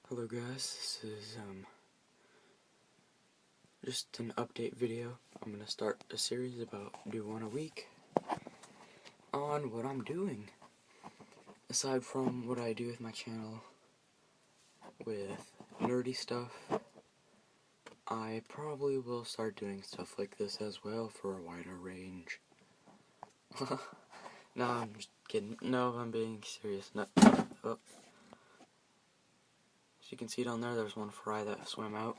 Hello guys, this is just an update video. I'm gonna start a series about do one a week on what I'm doing. Aside from what I do with my channel with nerdy stuff, I probably will start doing stuff like this as well for a wider range. No, I'm just kidding. No, I'm being serious. No. Oh. As you can see down there, there's one fry that swam out.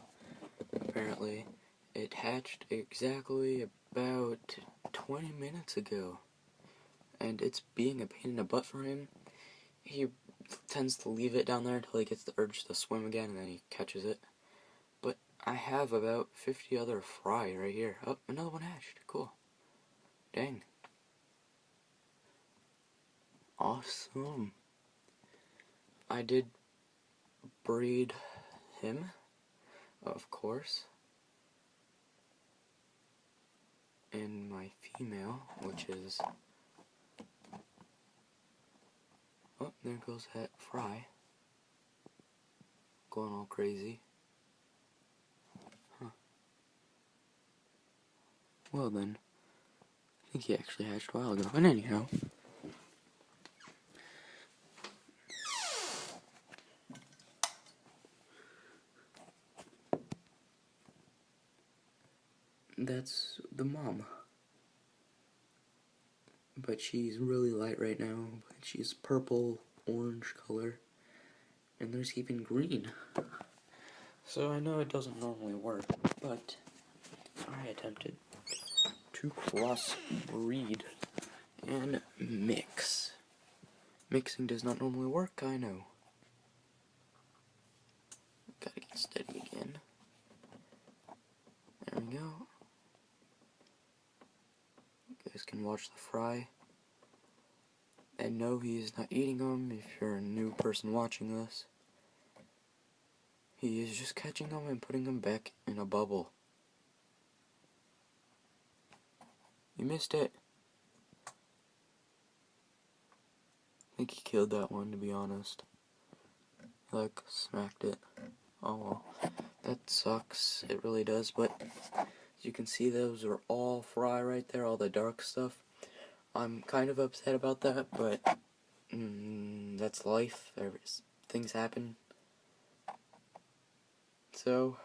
Apparently, it hatched exactly about 20 minutes ago. And it's being a pain in the butt for him. He tends to leave it down there until he gets the urge to swim again, and then he catches it. But I have about 50 other fry right here. Oh, another one hatched. Cool. Dang. Awesome. I did breed him, of course, and my female, which is... Oh, there goes that fry. Going all crazy. Huh. Well then, I think he actually hatched a while ago. And anyhow, that's the mom. But she's really light right now. But she's purple, orange color. And there's even green. So I know it doesn't normally work, but I attempted to crossbreed and mix. Mixing does not normally work, I know. Gotta get steady again. There we go. You guys can watch the fry. And no, he is not eating them if you're a new person watching this. He is just catching them and putting them back in a bubble. You missed it. I think he killed that one, to be honest. He, like, smacked it. Oh well. That sucks. It really does, but as you can see, those are all fry right there, all the dark stuff. I'm kind of upset about that, but that's life. Things happen. So,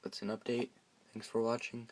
that's an update. Thanks for watching.